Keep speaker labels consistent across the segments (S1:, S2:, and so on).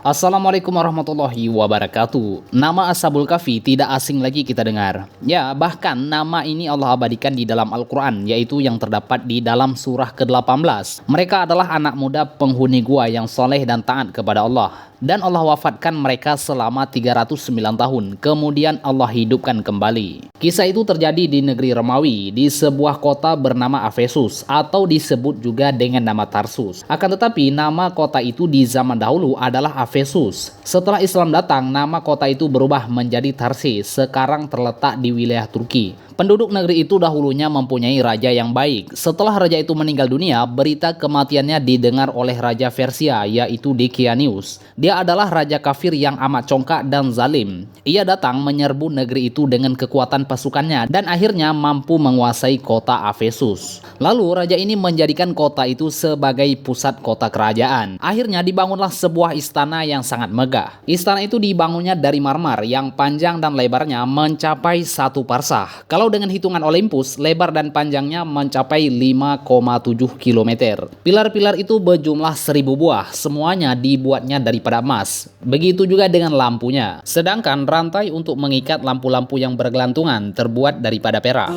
S1: Assalamualaikum warahmatullahi wabarakatuh. Nama Ashabul Kahfi tidak asing lagi kita dengar. Ya, bahkan nama ini Allah abadikan di dalam Al-Quran, yaitu yang terdapat di dalam surah ke-18. Mereka adalah anak muda penghuni gua yang soleh dan taat kepada Allah. Dan Allah wafatkan mereka selama 309 tahun. Kemudian Allah hidupkan kembali. Kisah itu terjadi di negeri Romawi, di sebuah kota bernama Efesus, atau disebut juga dengan nama Tarsus. Akan tetapi nama kota itu di zaman dahulu adalah Efesus. Setelah Islam datang, nama kota itu berubah menjadi Tarsis, sekarang terletak di wilayah Turki. Penduduk negeri itu dahulunya mempunyai raja yang baik. Setelah raja itu meninggal dunia, berita kematiannya didengar oleh Raja Persia, yaitu Decianus. Dia adalah raja kafir yang amat congkak dan zalim. Ia datang menyerbu negeri itu dengan kekuatan pasukannya dan akhirnya mampu menguasai kota Efesus. Lalu raja ini menjadikan kota itu sebagai pusat kota kerajaan. Akhirnya dibangunlah sebuah istana yang sangat megah. Istana itu dibangunnya dari marmer yang panjang dan lebarnya mencapai 1 parsah. Kalau dengan hitungan Olympus, lebar dan panjangnya mencapai 5,7 km. Pilar-pilar itu berjumlah 1000 buah, semuanya dibuatnya daripada emas. Begitu juga dengan lampunya. Sedangkan rantai untuk mengikat lampu-lampu yang bergelantungan terbuat daripada perak.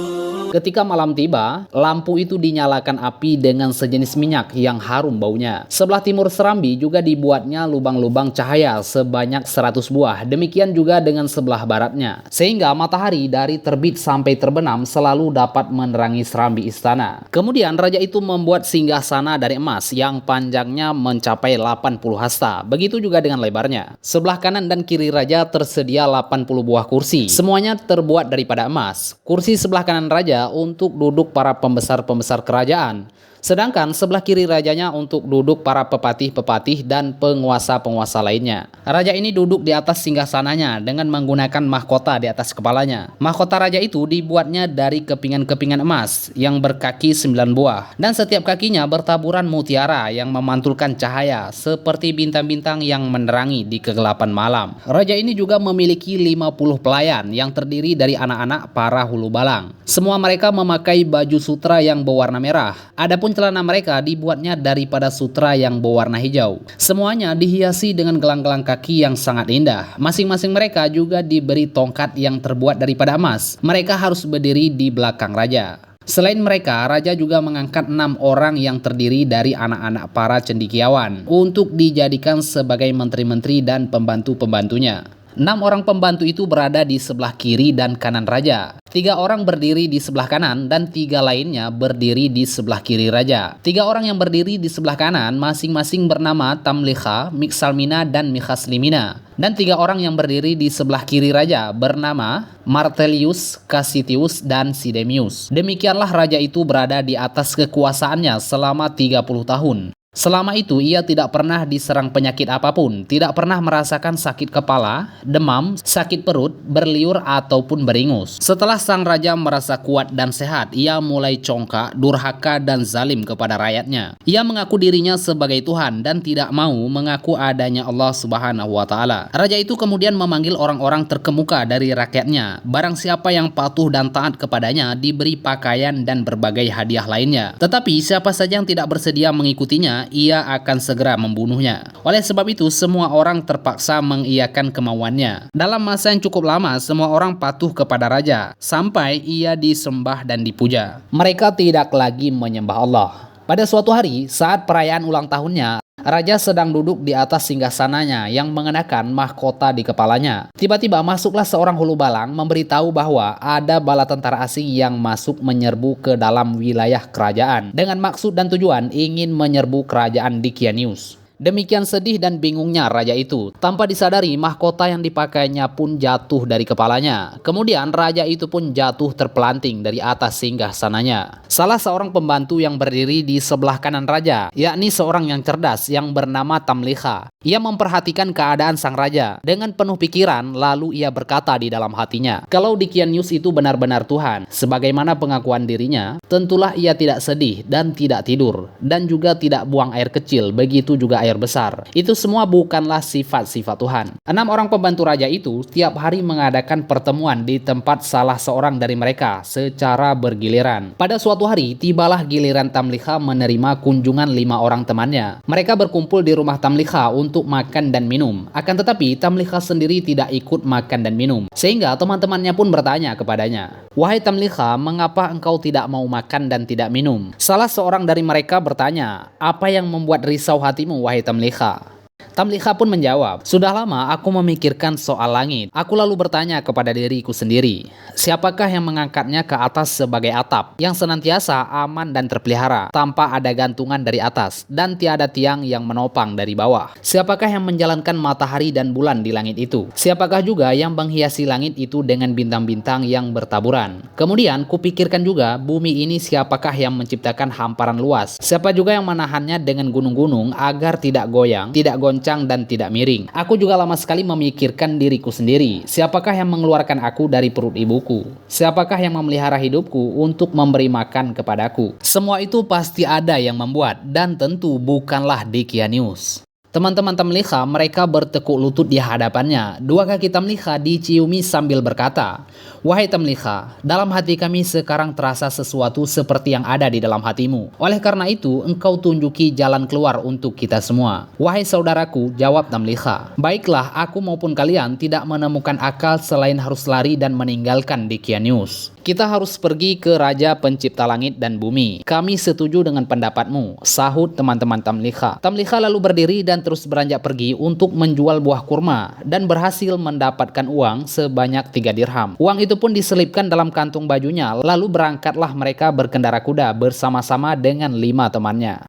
S1: Ketika malam tiba, lampu itu dinyalakan api dengan sejenis minyak yang harum baunya. Sebelah timur serambi juga dibuatnya lubang-lubang cahaya sebanyak 100 buah. Demikian juga dengan sebelah baratnya. Sehingga matahari dari terbit sampai terbenam selalu dapat menerangi serambi istana. Kemudian raja itu membuat singgasana dari emas yang panjangnya mencapai 80 hasta. Begitu juga dengan lebarnya. Sebelah kanan dan kiri raja tersedia 80 buah kursi. Semuanya terbuat daripada emas. Kursi sebelah kanan raja untuk duduk para pembesar-pembesar kerajaan. Sedangkan sebelah kiri rajanya untuk duduk para pepatih-pepatih dan penguasa-penguasa lainnya. Raja ini duduk di atas singgasananya dengan menggunakan mahkota di atas kepalanya. Mahkota raja itu dibuatnya dari kepingan-kepingan emas yang berkaki 9 buah. Dan setiap kakinya bertaburan mutiara yang memantulkan cahaya seperti bintang-bintang yang menerangi di kegelapan malam. Raja ini juga memiliki 50 pelayan yang terdiri dari anak-anak para hulu balang. Semua mereka memakai baju sutra yang berwarna merah. Adapun celana mereka dibuatnya daripada sutra yang berwarna hijau. Semuanya dihiasi dengan gelang-gelang kaki yang sangat indah. Masing-masing mereka juga diberi tongkat yang terbuat daripada emas. Mereka harus berdiri di belakang raja. Selain mereka, raja juga mengangkat 6 orang yang terdiri dari anak-anak para cendekiawan untuk dijadikan sebagai menteri-menteri dan pembantu-pembantunya. 6 orang pembantu itu berada di sebelah kiri dan kanan raja. 3 orang berdiri di sebelah kanan dan 3 lainnya berdiri di sebelah kiri raja. 3 orang yang berdiri di sebelah kanan masing-masing bernama Tamliha, Miksalmina, dan Mikhaslimina. Dan 3 orang yang berdiri di sebelah kiri raja bernama Martelius, Cassitius, dan Sidemius. Demikianlah raja itu berada di atas kekuasaannya selama 30 tahun. Selama itu ia tidak pernah diserang penyakit apapun, tidak pernah merasakan sakit kepala, demam, sakit perut, berliur ataupun beringus. Setelah sang raja merasa kuat dan sehat, ia mulai congkak, durhaka dan zalim kepada rakyatnya. Ia mengaku dirinya sebagai Tuhan dan tidak mau mengaku adanya Allah Subhanahu wa taala. Raja itu kemudian memanggil orang-orang terkemuka dari rakyatnya. Barang siapa yang patuh dan taat kepadanya diberi pakaian dan berbagai hadiah lainnya. Tetapi siapa saja yang tidak bersedia mengikutinya, ia akan segera membunuhnya. Oleh sebab itu, semua orang terpaksa mengiyakan kemauannya. Dalam masa yang cukup lama, semua orang patuh kepada raja, sampai ia disembah dan dipuja. Mereka tidak lagi menyembah Allah. Pada suatu hari, saat perayaan ulang tahunnya, raja sedang duduk di atas singgasananya yang mengenakan mahkota di kepalanya. Tiba-tiba masuklah seorang hulu balang memberitahu bahwa ada bala tentara asing yang masuk menyerbu ke dalam wilayah kerajaan dengan maksud dan tujuan ingin menyerbu kerajaan Decianus. Demikian sedih dan bingungnya raja itu. Tanpa disadari, mahkota yang dipakainya pun jatuh dari kepalanya. Kemudian raja itu pun jatuh terpelanting dari atas singgasananya. Salah seorang pembantu yang berdiri di sebelah kanan raja, yakni seorang yang cerdas yang bernama Tamliha. Ia memperhatikan keadaan sang raja dengan penuh pikiran, lalu ia berkata di dalam hatinya, kalau Decianus itu benar-benar Tuhan, sebagaimana pengakuan dirinya, tentulah ia tidak sedih dan tidak tidur, dan juga tidak buang air kecil, begitu juga air air besar. Itu semua bukanlah sifat-sifat Tuhan. 6 orang pembantu raja itu tiap hari mengadakan pertemuan di tempat salah seorang dari mereka secara bergiliran. Pada suatu hari, tibalah giliran Tamliha menerima kunjungan 5 orang temannya. Mereka berkumpul di rumah Tamliha untuk makan dan minum. Akan tetapi, Tamliha sendiri tidak ikut makan dan minum. Sehingga teman-temannya pun bertanya kepadanya, "Wahai Tamliha, mengapa engkau tidak mau makan dan tidak minum?" Salah seorang dari mereka bertanya, "Apa yang membuat risau hatimu, wahai Tamliha?" Tamliha pun menjawab, "Sudah lama aku memikirkan soal langit. Aku lalu bertanya kepada diriku sendiri, siapakah yang mengangkatnya ke atas sebagai atap, yang senantiasa aman dan terpelihara, tanpa ada gantungan dari atas, dan tiada tiang yang menopang dari bawah? Siapakah yang menjalankan matahari dan bulan di langit itu? Siapakah juga yang menghiasi langit itu dengan bintang-bintang yang bertaburan? Kemudian kupikirkan juga, bumi ini siapakah yang menciptakan hamparan luas? Siapa juga yang menahannya dengan gunung-gunung agar tidak goyang, tidak goncang, dan tidak miring? Aku juga lama sekali memikirkan diriku sendiri. Siapakah yang mengeluarkan aku dari perut ibuku? Siapakah yang memelihara hidupku untuk memberi makan kepadaku? Semua itu pasti ada yang membuat, dan tentu bukanlah Dikianius." Teman-teman Tamliha mereka bertekuk lutut di hadapannya. Dua kaki Tamliha diciumi sambil berkata, "Wahai Tamliha, dalam hati kami sekarang terasa sesuatu seperti yang ada di dalam hatimu. Oleh karena itu, engkau tunjuki jalan keluar untuk kita semua." "Wahai saudaraku," jawab Tamliha, "baiklah aku maupun kalian tidak menemukan akal selain harus lari dan meninggalkan Dikianius. Kita harus pergi ke Raja Pencipta langit dan bumi." "Kami setuju dengan pendapatmu," sahut teman-teman Tamliha. Tamliha lalu berdiri dan terus beranjak pergi untuk menjual buah kurma dan berhasil mendapatkan uang sebanyak 3 dirham. Uang itu pun diselipkan dalam kantung bajunya, lalu berangkatlah mereka berkendara kuda bersama-sama dengan 5 temannya.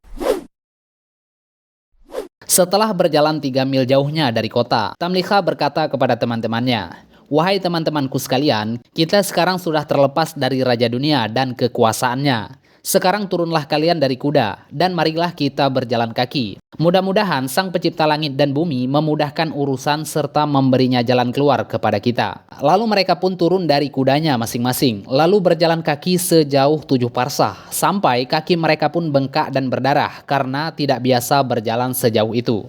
S1: Setelah berjalan 3 mil jauhnya dari kota, Tamliha berkata kepada teman-temannya, "Wahai teman-temanku sekalian, kita sekarang sudah terlepas dari Raja Dunia dan kekuasaannya. Sekarang turunlah kalian dari kuda, dan marilah kita berjalan kaki. Mudah-mudahan Sang Pencipta langit dan bumi memudahkan urusan serta memberinya jalan keluar kepada kita." Lalu mereka pun turun dari kudanya masing-masing, lalu berjalan kaki sejauh 7 parsah, sampai kaki mereka pun bengkak dan berdarah karena tidak biasa berjalan sejauh itu.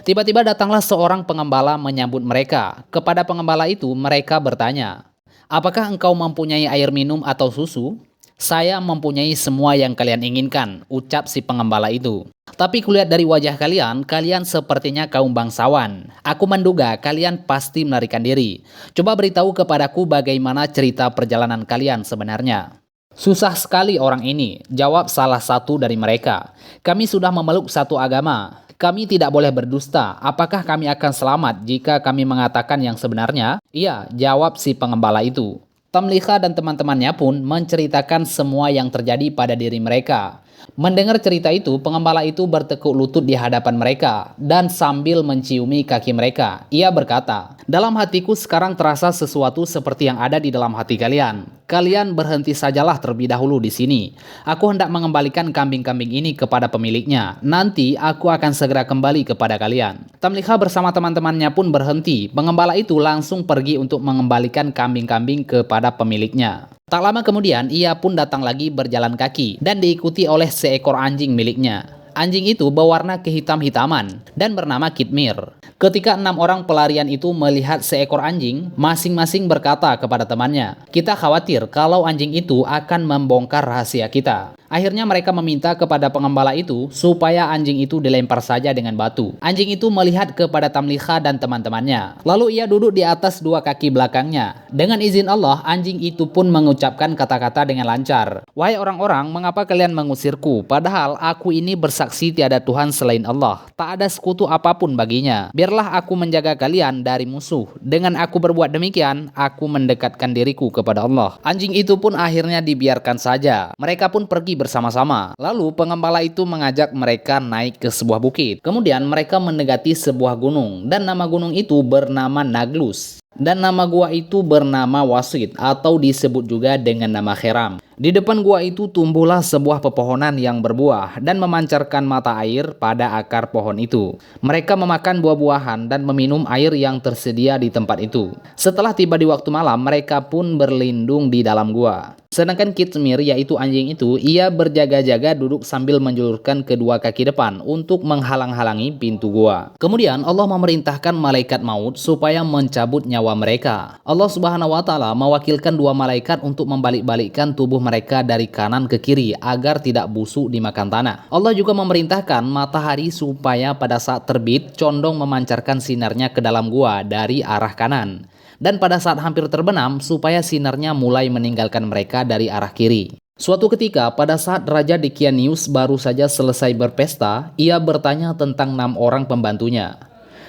S1: Tiba-tiba datanglah seorang pengembala menyambut mereka. Kepada pengembala itu mereka bertanya, "Apakah engkau mempunyai air minum atau susu?" "Saya mempunyai semua yang kalian inginkan," ucap si pengembala itu. "Tapi kulihat dari wajah kalian, kalian sepertinya kaum bangsawan. Aku menduga kalian pasti melarikan diri. Coba beritahu kepadaku bagaimana cerita perjalanan kalian sebenarnya." "Susah sekali orang ini," jawab salah satu dari mereka. "Kami sudah memeluk satu agama. Kami tidak boleh berdusta. Apakah kami akan selamat jika kami mengatakan yang sebenarnya?" "Iya," jawab si pengembala itu. Tamliha dan teman-temannya pun menceritakan semua yang terjadi pada diri mereka. Mendengar cerita itu, pengembala itu bertekuk lutut di hadapan mereka dan sambil menciumi kaki mereka, ia berkata, "Dalam hatiku sekarang terasa sesuatu seperti yang ada di dalam hati kalian. Kalian berhenti sajalah terlebih dahulu di sini. Aku hendak mengembalikan kambing-kambing ini kepada pemiliknya. Nanti aku akan segera kembali kepada kalian." Tamliha bersama teman-temannya pun berhenti. Pengembala itu langsung pergi untuk mengembalikan kambing-kambing kepada pemiliknya. Tak lama kemudian, ia pun datang lagi berjalan kaki dan diikuti oleh seekor anjing miliknya. Anjing itu berwarna kehitam-hitaman dan bernama Kitmir. Ketika 6 orang pelarian itu melihat seekor anjing, masing-masing berkata kepada temannya, "Kita khawatir kalau anjing itu akan membongkar rahasia kita." Akhirnya mereka meminta kepada pengembala itu supaya anjing itu dilempar saja dengan batu. Anjing itu melihat kepada Tamliha dan teman-temannya. Lalu ia duduk di atas 2 kaki belakangnya. Dengan izin Allah, anjing itu pun mengucapkan kata-kata dengan lancar. "Wahai orang-orang, mengapa kalian mengusirku? Padahal aku ini bersaksi tiada Tuhan selain Allah. Tak ada sekutu apapun baginya. Biarlah aku menjaga kalian dari musuh. Dengan aku berbuat demikian, aku mendekatkan diriku kepada Allah." Anjing itu pun akhirnya dibiarkan saja. Mereka pun pergi bersama-sama. Lalu pengembala itu mengajak mereka naik ke sebuah bukit. Kemudian mereka mendekati sebuah gunung dan nama gunung itu bernama Naglus. Dan nama gua itu bernama Wasit atau disebut juga dengan nama Kheram. Di depan gua itu tumbuhlah sebuah pepohonan yang berbuah dan memancarkan mata air pada akar pohon itu. Mereka memakan buah-buahan dan meminum air yang tersedia di tempat itu. Setelah tiba di waktu malam, mereka pun berlindung di dalam gua. Sedangkan Kitmir, yaitu anjing itu, ia berjaga-jaga duduk sambil menjulurkan kedua kaki depan untuk menghalang-halangi pintu gua. Kemudian Allah memerintahkan malaikat maut supaya mencabut nyawa mereka. Allah Subhanahu wa taala mewakilkan dua malaikat untuk membalik-balikkan tubuh mereka dari kanan ke kiri agar tidak busuk dimakan tanah. Allah juga memerintahkan matahari supaya pada saat terbit condong memancarkan sinarnya ke dalam gua dari arah kanan. Dan pada saat hampir terbenam supaya sinarnya mulai meninggalkan mereka dari arah kiri. Suatu ketika pada saat Raja Dicanius baru saja selesai berpesta, ia bertanya tentang 6 orang pembantunya.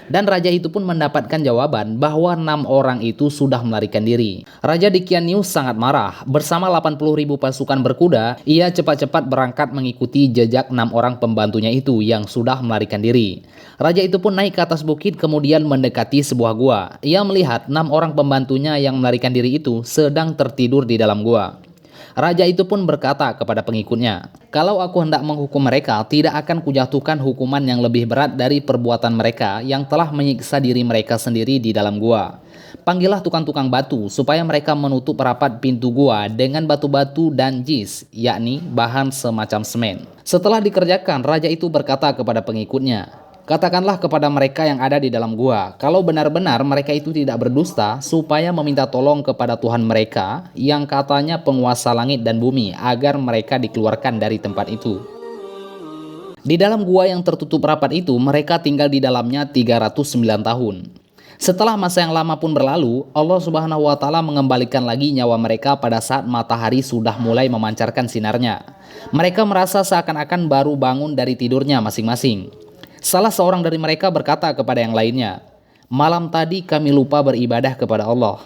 S1: Dan raja itu pun mendapatkan jawaban bahwa 6 orang itu sudah melarikan diri. Raja Dicanius sangat marah. Bersama 80.000 pasukan berkuda, ia cepat-cepat berangkat mengikuti jejak 6 orang pembantunya itu yang sudah melarikan diri. Raja itu pun naik ke atas bukit kemudian mendekati sebuah gua. Ia melihat 6 orang pembantunya yang melarikan diri itu sedang tertidur di dalam gua. Raja itu pun berkata kepada pengikutnya, "Kalau aku hendak menghukum mereka, tidak akan kujatuhkan hukuman yang lebih berat dari perbuatan mereka yang telah menyiksa diri mereka sendiri di dalam gua. Panggillah tukang-tukang batu supaya mereka menutup rapat pintu gua dengan batu-batu dan jis, yakni bahan semacam semen." Setelah dikerjakan, raja itu berkata kepada pengikutnya, "Katakanlah kepada mereka yang ada di dalam gua, kalau benar-benar mereka itu tidak berdusta, supaya meminta tolong kepada Tuhan mereka yang katanya penguasa langit dan bumi, agar mereka dikeluarkan dari tempat itu." Di dalam gua yang tertutup rapat itu, mereka tinggal di dalamnya 309 tahun. Setelah masa yang lama pun berlalu, Allah Subhanahu wa taala mengembalikan lagi nyawa mereka pada saat matahari sudah mulai memancarkan sinarnya. Mereka merasa seakan-akan baru bangun dari tidurnya masing-masing. Salah seorang dari mereka berkata kepada yang lainnya, "Malam tadi kami lupa beribadah kepada Allah.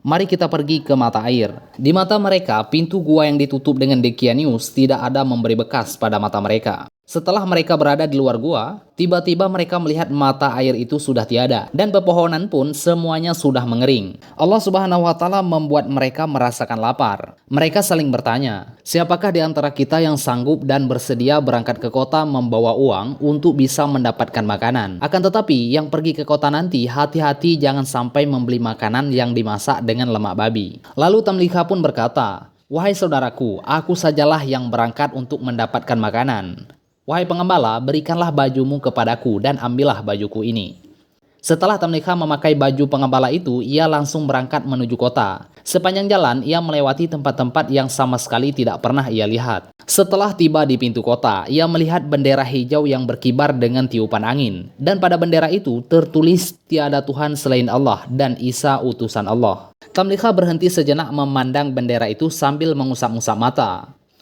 S1: Mari kita pergi ke mata air." Di mata mereka, pintu gua yang ditutup dengan Dicanius tidak ada memberi bekas pada mata mereka. Setelah mereka berada di luar gua, tiba-tiba mereka melihat mata air itu sudah tiada dan pepohonan pun semuanya sudah mengering. Allah Subhanahu wa taala membuat mereka merasakan lapar. Mereka saling bertanya, "Siapakah di antara kita yang sanggup dan bersedia berangkat ke kota membawa uang untuk bisa mendapatkan makanan? Akan tetapi yang pergi ke kota nanti hati-hati jangan sampai membeli makanan yang dimasak dengan lemak babi." Lalu Tamliha pun berkata, "Wahai saudaraku, aku sajalah yang berangkat untuk mendapatkan makanan. Wahai pengembala, berikanlah bajumu kepadaku dan ambillah bajuku ini." Setelah Tamliha memakai baju pengembala itu, ia langsung berangkat menuju kota. Sepanjang jalan, ia melewati tempat-tempat yang sama sekali tidak pernah ia lihat. Setelah tiba di pintu kota, ia melihat bendera hijau yang berkibar dengan tiupan angin. Dan pada bendera itu tertulis, "Tiada Tuhan selain Allah dan Isa utusan Allah." Tamliha berhenti sejenak memandang bendera itu sambil mengusap-ngusap mata.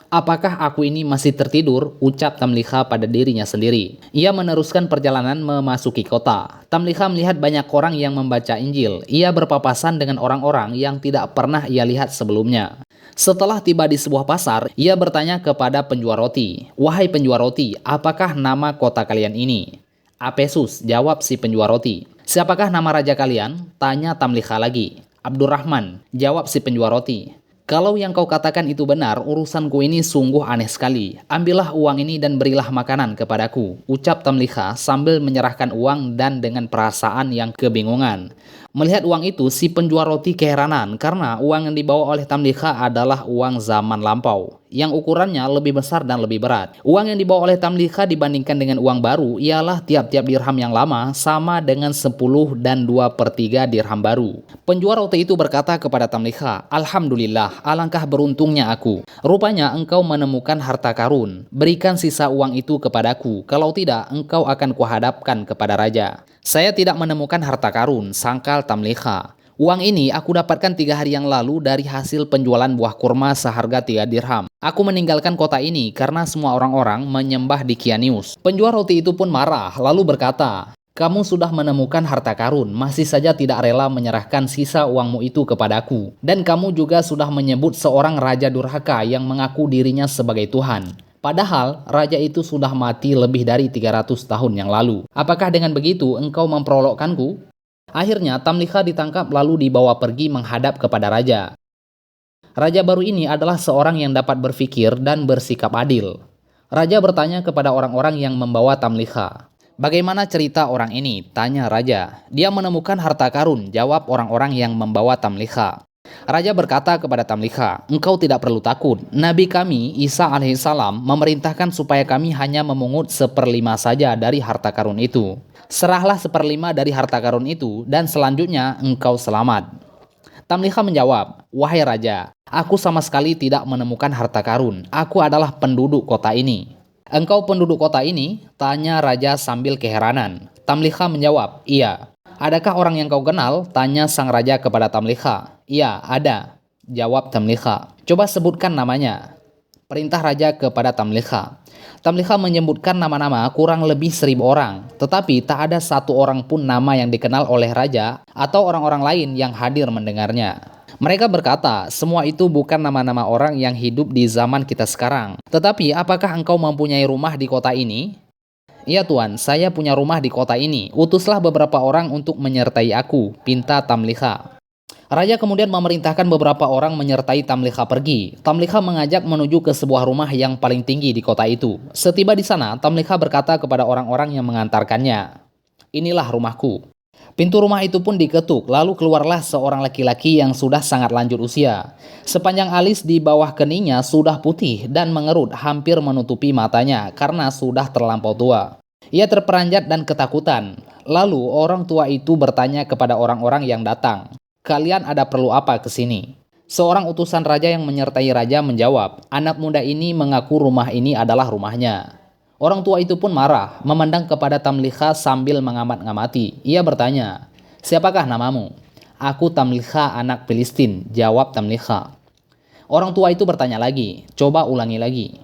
S1: "Apakah aku ini masih tertidur?" ucap Tamliha pada dirinya sendiri. Ia meneruskan perjalanan memasuki kota. Tamliha melihat banyak orang yang membaca Injil. Ia berpapasan dengan orang-orang yang tidak pernah ia lihat sebelumnya. Setelah tiba di sebuah pasar, ia bertanya kepada penjual roti, "Wahai penjual roti, apakah nama kota kalian ini?" "Apesus," jawab si penjual roti. "Siapakah nama raja kalian?" tanya Tamliha lagi. "Abdurrahman," jawab si penjual roti. "Kalau yang kau katakan itu benar, urusanku ini sungguh aneh sekali. Ambillah uang ini dan berilah makanan kepadaku," ucap Tamliha sambil menyerahkan uang dan dengan perasaan yang kebingungan. Melihat uang itu, si penjual roti keheranan karena uang yang dibawa oleh Tamliha adalah uang zaman lampau, yang ukurannya lebih besar dan lebih berat. Uang yang dibawa oleh Tamliha dibandingkan dengan uang baru ialah tiap-tiap dirham yang lama sama dengan 10 dan 2/3 dirham baru. Penjual roti itu berkata kepada Tamliha, "Alhamdulillah, alangkah beruntungnya aku. Rupanya engkau menemukan harta karun. Berikan sisa uang itu kepadaku, kalau tidak engkau akan kuhadapkan kepada raja." "Saya tidak menemukan harta karun," sangkal Tamliha. "Uang ini aku dapatkan 3 hari yang lalu dari hasil penjualan buah kurma seharga 3 dirham. Aku meninggalkan kota ini karena semua orang-orang menyembah Dicanius." Penjual roti itu pun marah lalu berkata, "Kamu sudah menemukan harta karun, masih saja tidak rela menyerahkan sisa uangmu itu kepadaku. Dan kamu juga sudah menyebut seorang raja durhaka yang mengaku dirinya sebagai Tuhan. Padahal raja itu sudah mati lebih dari 300 tahun yang lalu. Apakah dengan begitu engkau memperolokkanku?" Akhirnya Tamliha ditangkap lalu dibawa pergi menghadap kepada raja. Raja baru ini adalah seorang yang dapat berpikir dan bersikap adil. Raja bertanya kepada orang-orang yang membawa Tamliha. "Bagaimana cerita orang ini?" tanya raja. "Dia menemukan harta karun," jawab orang-orang yang membawa Tamliha. Raja berkata kepada Tamliha, "Engkau tidak perlu takut. Nabi kami, Isa alaihissalam, memerintahkan supaya kami hanya memungut 1/5 saja dari harta karun itu. Serahlah 1/5 dari harta karun itu, dan selanjutnya engkau selamat." Tamliha menjawab, "Wahai raja, aku sama sekali tidak menemukan harta karun. Aku adalah penduduk kota ini." "Engkau penduduk kota ini?" tanya raja sambil keheranan. Tamliha menjawab, "Iya." "Adakah orang yang kau kenal?" tanya sang raja kepada Tamliha. "Iya, ada," jawab Tamliha. "Coba sebutkan namanya," perintah raja kepada Tamliha. Tamliha menyebutkan nama-nama kurang lebih 1.000 orang, tetapi tak ada satu orang pun nama yang dikenal oleh raja atau orang-orang lain yang hadir mendengarnya. Mereka berkata, "Semua itu bukan nama-nama orang yang hidup di zaman kita sekarang. Tetapi apakah engkau mempunyai rumah di kota ini?" "Iya Tuan, saya punya rumah di kota ini. Utuslah beberapa orang untuk menyertai aku," pinta Tamliha. Raja kemudian memerintahkan beberapa orang menyertai Tamliha pergi. Tamliha mengajak menuju ke sebuah rumah yang paling tinggi di kota itu. Setiba di sana, Tamliha berkata kepada orang-orang yang mengantarkannya, "Inilah rumahku." Pintu rumah itu pun diketuk, lalu keluarlah seorang laki-laki yang sudah sangat lanjut usia. Sepanjang alis di bawah keningnya sudah putih dan mengerut hampir menutupi matanya karena sudah terlampau tua. Ia terperanjat dan ketakutan. Lalu orang tua itu bertanya kepada orang-orang yang datang, "Kalian ada perlu apa ke sini?" Seorang utusan raja yang menyertai raja menjawab, "Anak muda ini mengaku rumah ini adalah rumahnya." Orang tua itu pun marah, memandang kepada Tamliha sambil mengamat-ngamati. Ia bertanya, "Siapakah namamu?" "Aku Tamliha anak Filistin," jawab Tamliha. Orang tua itu bertanya lagi, "Coba ulangi lagi."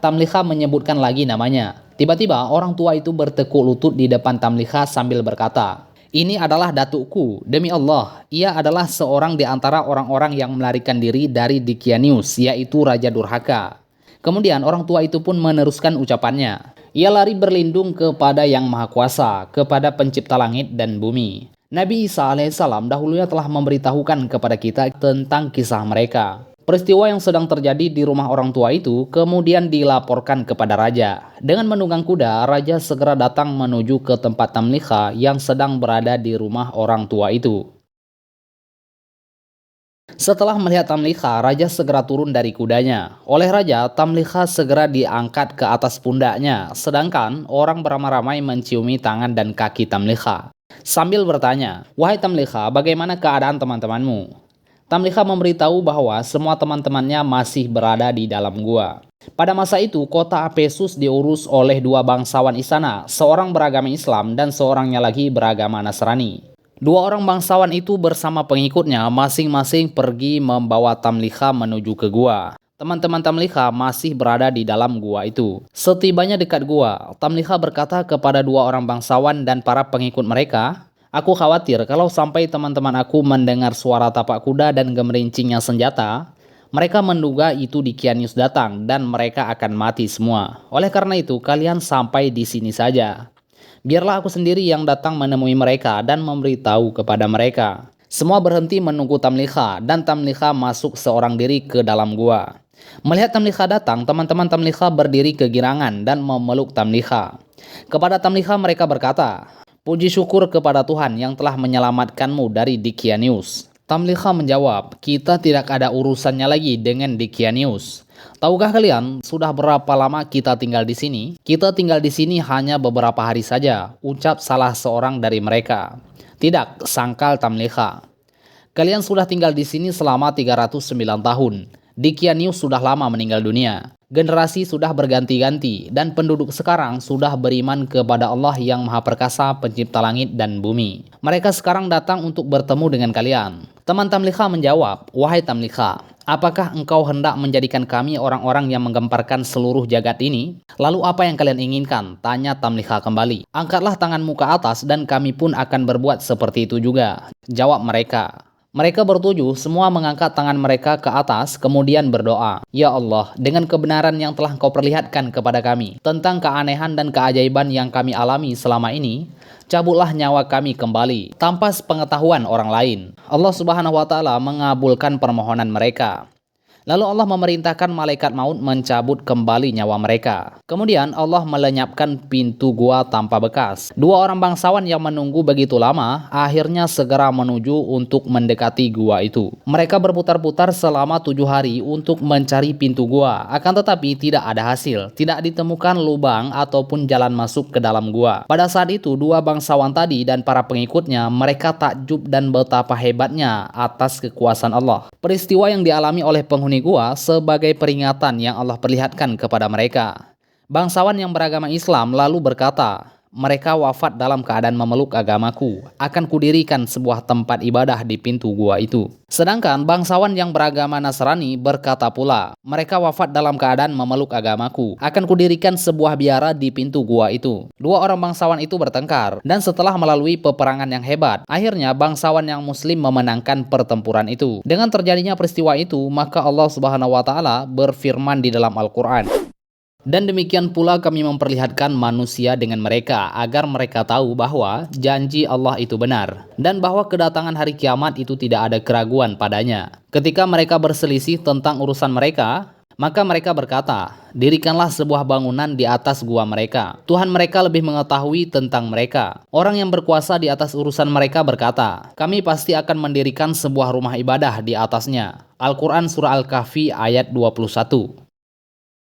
S1: Tamliha menyebutkan lagi namanya. Tiba-tiba orang tua itu bertekuk lutut di depan Tamliha sambil berkata, "Ini adalah datukku, demi Allah, ia adalah seorang di antara orang-orang yang melarikan diri dari Dikianius, yaitu Raja Durhaka." Kemudian orang tua itu pun meneruskan ucapannya. Ia lari berlindung kepada Yang Maha Kuasa, kepada Pencipta langit dan bumi. Nabi Isa alaihissalam dahulunya telah memberitahukan kepada kita tentang kisah mereka. Peristiwa yang sedang terjadi di rumah orang tua itu kemudian dilaporkan kepada raja. Dengan menunggang kuda, raja segera datang menuju ke tempat Tamliha yang sedang berada di rumah orang tua itu. Setelah melihat Tamliha, raja segera turun dari kudanya. Oleh raja, Tamliha segera diangkat ke atas pundaknya, sedangkan orang beramai-ramai menciumi tangan dan kaki Tamliha. Sambil bertanya, "Wahai Tamliha, bagaimana keadaan teman-temanmu?" Tamliha memberitahu bahwa semua teman-temannya masih berada di dalam gua. Pada masa itu, kota Apesus diurus oleh dua bangsawan istana, seorang beragama Islam dan seorangnya lagi beragama Nasrani. Dua orang bangsawan itu bersama pengikutnya masing-masing pergi membawa Tamliha menuju ke gua. Teman-teman Tamliha masih berada di dalam gua itu. Setibanya dekat gua, Tamliha berkata kepada dua orang bangsawan dan para pengikut mereka, "Aku khawatir kalau sampai teman-teman aku mendengar suara tapak kuda dan gemerincingnya senjata, mereka menduga itu Dikianius datang dan mereka akan mati semua. Oleh karena itu, kalian sampai di sini saja. Biarlah aku sendiri yang datang menemui mereka dan memberitahu kepada mereka." Semua berhenti menunggu Tamliha dan Tamliha masuk seorang diri ke dalam gua. Melihat Tamliha datang, teman-teman Tamliha berdiri kegirangan dan memeluk Tamliha. Kepada Tamliha mereka berkata, "Puji syukur kepada Tuhan yang telah menyelamatkanmu dari Dikianius." Tamliha menjawab, "Kita tidak ada urusannya lagi dengan Dikianius. Tahukah kalian sudah berapa lama kita tinggal di sini?" "Kita tinggal di sini hanya beberapa hari saja," ucap salah seorang dari mereka. "Tidak," sangkal Tamliha. "Kalian sudah tinggal di sini selama 309 tahun. Dikianius sudah lama meninggal dunia. Generasi sudah berganti-ganti dan penduduk sekarang sudah beriman kepada Allah yang Maha Perkasa, Pencipta langit dan bumi. Mereka sekarang datang untuk bertemu dengan kalian." Teman Tamliha menjawab, "Wahai Tamliha, apakah engkau hendak menjadikan kami orang-orang yang menggemparkan seluruh jagat ini? Lalu apa yang kalian inginkan?" tanya Tamliha kembali. "Angkatlah tanganmu ke atas dan kami pun akan berbuat seperti itu juga," jawab mereka. Mereka bertujuh semua mengangkat tangan mereka ke atas kemudian berdoa, "Ya Allah, dengan kebenaran yang telah Kau perlihatkan kepada kami tentang keanehan dan keajaiban yang kami alami selama ini, cabutlah nyawa kami kembali tanpa sepengetahuan orang lain." Allah Subhanahu wa taala mengabulkan permohonan mereka. Lalu Allah memerintahkan malaikat maut mencabut kembali nyawa mereka. Kemudian Allah melenyapkan pintu gua tanpa bekas. Dua orang bangsawan yang menunggu begitu lama akhirnya segera menuju untuk mendekati gua itu. Mereka berputar-putar selama 7 hari untuk mencari pintu gua. Akan tetapi tidak ada hasil. Tidak ditemukan lubang ataupun jalan masuk ke dalam gua. Pada saat itu dua bangsawan tadi dan para pengikutnya mereka takjub dan betapa hebatnya atas kekuasaan Allah. Peristiwa yang dialami oleh penghuni gua sebagai peringatan yang Allah perlihatkan kepada mereka. Bangsawan yang beragama Islam lalu berkata, "Mereka wafat dalam keadaan memeluk agamaku. Akan kudirikan sebuah tempat ibadah di pintu gua itu." Sedangkan bangsawan yang beragama Nasrani berkata pula, "Mereka wafat dalam keadaan memeluk agamaku. Akan kudirikan sebuah biara di pintu gua itu." Dua orang bangsawan itu bertengkar, dan setelah melalui peperangan yang hebat, akhirnya bangsawan yang muslim memenangkan pertempuran itu. Dengan terjadinya peristiwa itu, maka Allah Subhanahu wa taala berfirman di dalam Al-Qur'an, "Dan demikian pula kami memperlihatkan manusia dengan mereka, agar mereka tahu bahwa janji Allah itu benar, dan bahwa kedatangan hari kiamat itu tidak ada keraguan padanya." Ketika mereka berselisih tentang urusan mereka, maka mereka berkata, "Dirikanlah sebuah bangunan di atas gua mereka. Tuhan mereka lebih mengetahui tentang mereka." Orang yang berkuasa di atas urusan mereka berkata, "Kami pasti akan mendirikan sebuah rumah ibadah di atasnya." Al-Quran Surah Al-Kahfi ayat 21.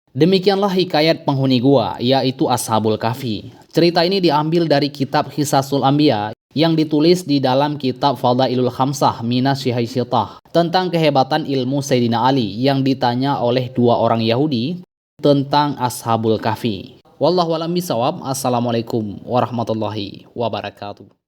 S1: Demikianlah hikayat penghuni gua, yaitu Ashabul Kahfi. Cerita ini diambil dari kitab Qisasul Anbiya yang ditulis di dalam kitab Fadailul Khamsah Minas Syihaisitah tentang kehebatan ilmu Sayyidina Ali yang ditanya oleh dua orang Yahudi tentang Ashabul Kahfi. Wallahu a'lam bishawab. Assalamualaikum warahmatullahi wabarakatuh.